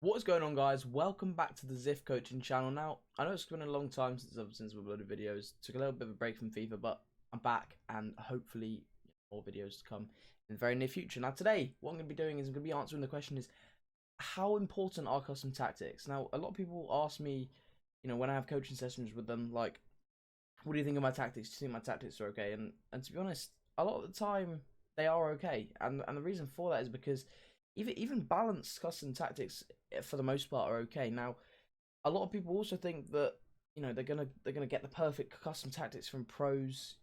What is going on, guys? Welcome back to the Ziff coaching channel. Now, I know it's been a long time since we've uploaded videos. Took a little bit of a break from FIFA, but I'm back and hopefully more videos to come in the very near future. Now, today, what I'm going to be doing is I'm going to be answering the question is, how important are custom tactics? Now, a lot of people ask me, when I have coaching sessions with them, like, what do you think of my tactics? Do you think my tactics are okay? And to be honest, a lot of the time, they are okay. And the reason for that is because even balanced custom tactics for the most part are okay. Now, a lot of people also think that they're gonna get the perfect custom tactics from pros.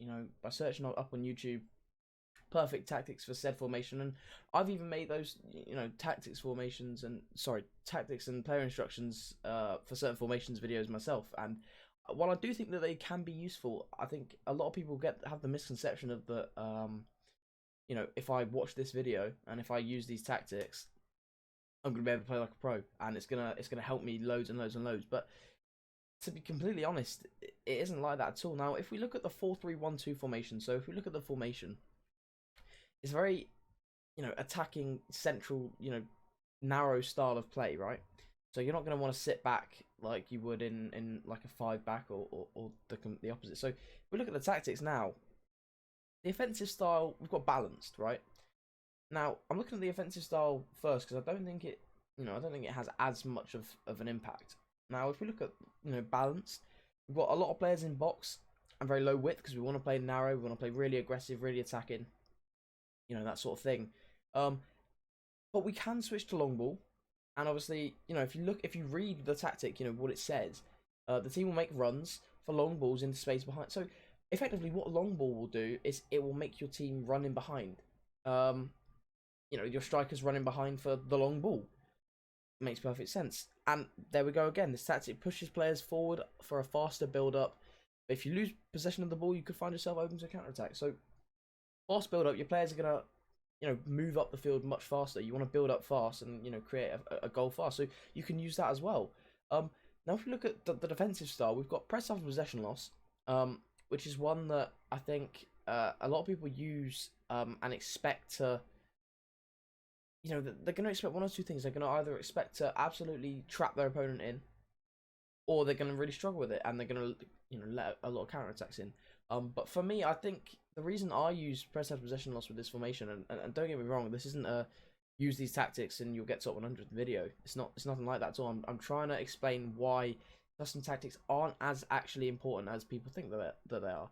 By searching up on YouTube, perfect tactics for said formation, and I've even made those tactics and player instructions for certain formations videos myself. And while I do think that they can be useful, I think a lot of people have the misconception of that. If I watch this video and if I use these tactics, I'm gonna be able to play like a pro, and it's gonna help me loads and loads and loads. But to be completely honest, it isn't like that at all. Now, if we look at the 4-3-1-2 formation, so if we look at the formation, it's very, attacking, central, narrow style of play, right? So you're not gonna want to sit back like you would in like a 5-back or the opposite. So if we look at the tactics now, the offensive style, we've got balanced, right? Now, I'm looking at the offensive style first because I don't think it has as much of an impact. Now, if we look at, balanced, we've got a lot of players in box and very low width because we want to play narrow, we want to play really aggressive, really attacking, that sort of thing. But we can switch to long ball, and obviously, if you read the tactic, what it says, the team will make runs for long balls into space behind. So effectively, what long ball will do is it will make your team run in behind. Your strikers running behind for the long ball. Makes perfect sense. And there we go again. This tactic pushes players forward for a faster build-up. If you lose possession of the ball, you could find yourself open to a counter-attack. So, fast build-up, your players are going to, move up the field much faster. You want to build up fast and, create a goal fast. So, you can use that as well. Now, if you look at the defensive style, we've got press after possession loss. Which is one that I think a lot of people use and expect to, they're going to expect one or two things. They're going to either expect to absolutely trap their opponent in, or they're going to really struggle with it, and they're going to, let a lot of counterattacks in. But for me, I think the reason I use press after possession loss with this formation, and don't get me wrong, this isn't a use these tactics and you'll get top 100 video. It's nothing like that at all. I'm trying to explain why custom tactics aren't as actually important as people think that they are.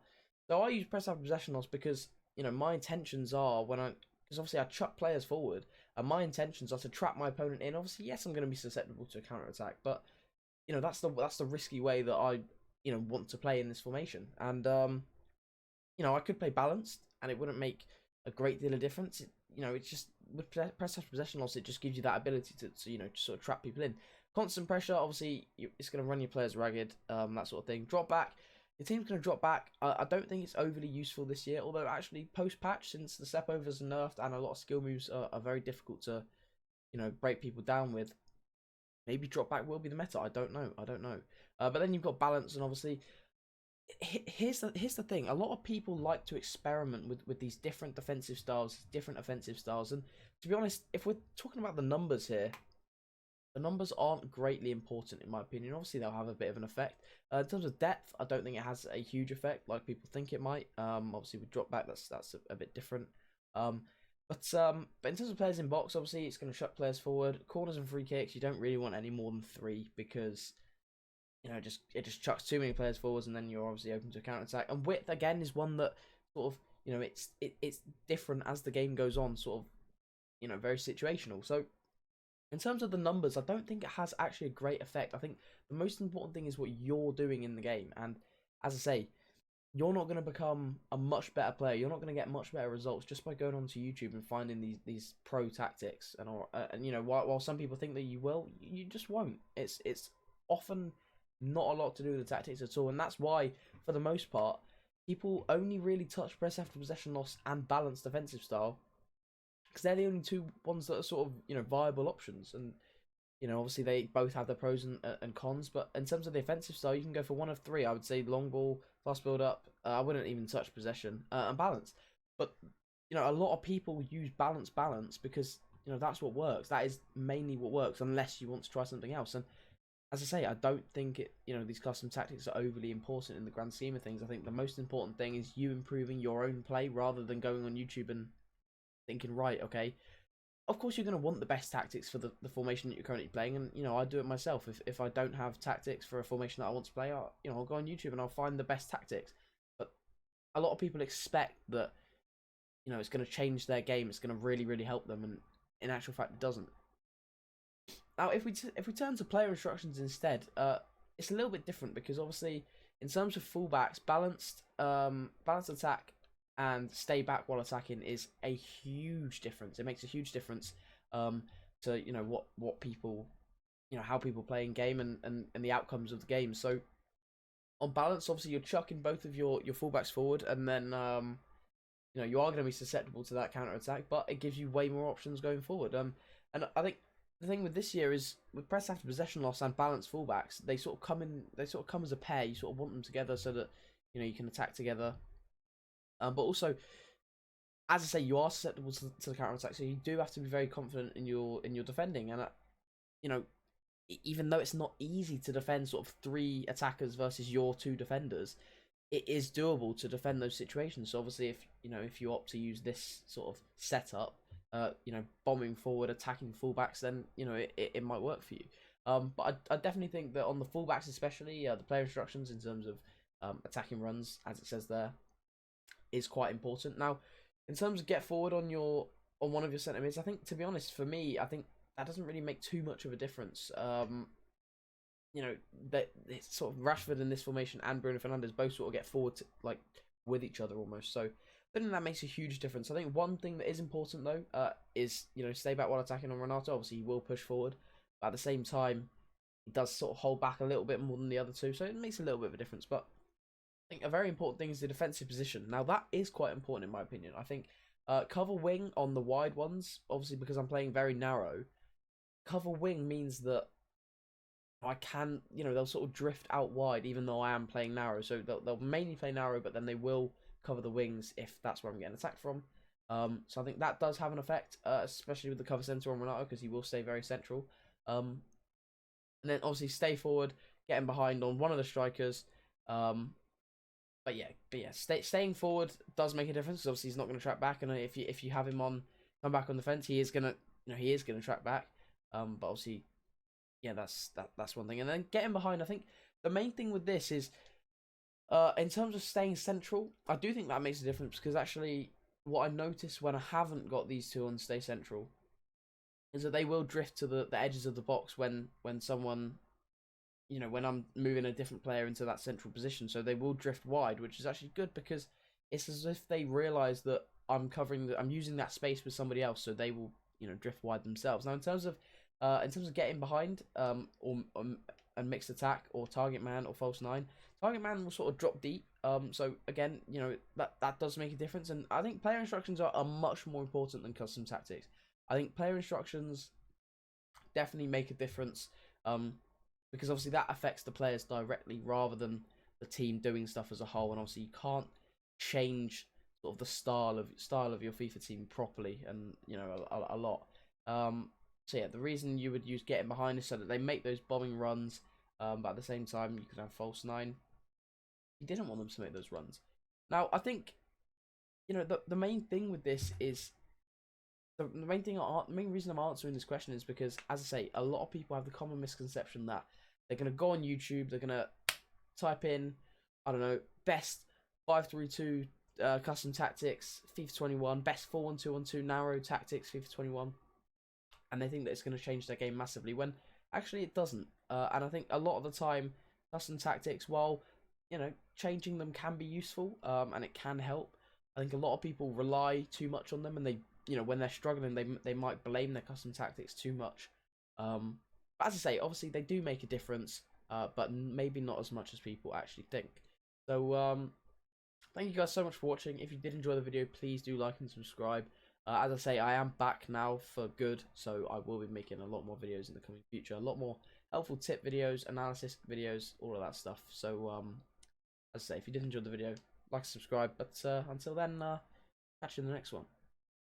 So I use press after possession loss because my intentions are because obviously I chuck players forward, and my intentions are to trap my opponent in. Obviously, yes, I'm going to be susceptible to a counter attack, but that's the risky way that I want to play in this formation. And I could play balanced, and it wouldn't make a great deal of difference. It's just with press after possession loss, it just gives you that ability to sort of trap people in. Constant pressure, obviously, it's going to run your players ragged, that sort of thing. Drop back, your team's going to drop back. I don't think it's overly useful this year, although actually post-patch, since the step overs are nerfed and a lot of skill moves are very difficult to, break people down with, maybe drop back will be the meta. I don't know. But then you've got balance, and obviously, here's the thing. A lot of people like to experiment with these different defensive styles, different offensive styles, and to be honest, if we're talking about the numbers here, the numbers aren't greatly important in my opinion. Obviously, they'll have a bit of an effect. In terms of depth, I don't think it has a huge effect like people think it might. Obviously, with drop back, that's a bit different. But in terms of players in box, obviously, it's going to shut players forward. Corners and free kicks, you don't really want any more than 3 because it just chucks too many players forwards, and then you're obviously open to a counter attack. And width again is one that sort of it's different as the game goes on, sort of very situational. So in terms of the numbers, I don't think it has actually a great effect. I think the most important thing is what you're doing in the game. And as I say, you're not going to become a much better player. You're not going to get much better results just by going onto YouTube and finding these pro tactics. And while some people think that you will, you just won't. It's often not a lot to do with the tactics at all. And that's why, for the most part, people only really touch press after possession loss and balanced defensive style, because they're the only two ones that are sort of viable options. And obviously they both have their pros and cons, but in terms of the offensive style, you can go for one of 3. I would say long ball, fast build up, I wouldn't even touch possession, and balance. But a lot of people use balance because that's what works. That is mainly what works, unless you want to try something else. And as I say, I don't think these custom tactics are overly important in the grand scheme of things. I think the most important thing is you improving your own play rather than going on YouTube and thinking, right, okay, of course you're going to want the best tactics for the formation that you're currently playing, and I do it myself. If I don't have tactics for a formation that I want to play, I'll go on YouTube and I'll find the best tactics. But a lot of people expect that it's going to change their game, it's going to really help them, and in actual fact it doesn't. Now if we turn to player instructions instead, it's a little bit different, because obviously in terms of fullbacks, balanced attack and stay back while attacking is a huge difference. It makes a huge difference to what people, how people play in game, and the outcomes of the game. So on balance, obviously you're chucking both of your fullbacks forward, and then you are going to be susceptible to that counter attack, but it gives you way more options going forward. And I think the thing with this year is, with press after possession loss and balanced fullbacks, they sort of come as a pair. You sort of want them together so that you can attack together. But also, as I say, you are susceptible to the counter attack, so you do have to be very confident in your defending. And even though it's not easy to defend sort of 3 attackers versus your 2 defenders, it is doable to defend those situations. So obviously, if you opt to use this sort of setup, bombing forward, attacking fullbacks, then it might work for you. But I definitely think that on the fullbacks, especially, the player instructions in terms of attacking runs, as it says there, is quite important. Now, in terms of get forward on one of your centre mids, I think, to be honest, for me, I think that doesn't really make too much of a difference. That it's sort of Rashford in this formation and Bruno Fernandes both sort of get forward with each other almost. So I think that makes a huge difference. I think one thing that is important though is stay back while attacking on Renato. Obviously he will push forward, but at the same time he does sort of hold back a little bit more than the other two, so it makes a little bit of a difference. But I think a very important thing is the defensive position. Now that is quite important in my opinion. I think cover wing on the wide ones, obviously because I'm playing very narrow, cover wing means that I can, they'll sort of drift out wide even though I am playing narrow. So they'll mainly play narrow, but then they will cover the wings if that's where I'm getting attacked from. So I think that does have an effect, especially with the cover centre on Renato, because he will stay very central. And then obviously stay forward, getting behind on one of the strikers. But yeah, staying forward does make a difference. Obviously he's not going to track back, and if you have him come back on the fence, he is gonna track back. But obviously, yeah, that's one thing. And then getting behind, I think the main thing with this is, in terms of staying central, I do think that makes a difference, because actually what I notice when I haven't got these two on stay central is that they will drift to the edges of the box when someone, when I'm moving a different player into that central position. So they will drift wide, which is actually good, because it's as if they realise that I'm using that space with somebody else, so they will, drift wide themselves. Now in terms of getting behind, and mixed attack or target man or false 9, target man will sort of drop deep. So again, that does make a difference, and I think player instructions are much more important than custom tactics. I think player instructions definitely make a difference, because obviously that affects the players directly rather than the team doing stuff as a whole. And obviously you can't change sort of the style of your FIFA team properly, and a lot. So yeah, the reason you would use getting behind is so that they make those bombing runs, but at the same time you could have false 9. You didn't want them to make those runs. Now I think the main thing with this is the main reason I'm answering this question is because, as I say, a lot of people have the common misconception that they're gonna go on YouTube, they're gonna type in, I don't know, best 5-3-2 custom tactics FIFA 21, best 4-1-2-1-2 narrow tactics FIFA 21, and they think that it's going to change their game massively, when actually it doesn't. And I think a lot of the time, custom tactics, while changing them can be useful, and it can help, I think a lot of people rely too much on them, and they, when they're struggling, they might blame their custom tactics too much. But as I say, obviously they do make a difference, but maybe not as much as people actually think. So thank you guys so much for watching. If you did enjoy the video, please do like and subscribe. As I say, I am back now for good, so I will be making a lot more videos in the coming future. A lot more helpful tip videos, analysis videos, all of that stuff. So, as I say, if you did enjoy the video, like and subscribe. But until then, catch you in the next one.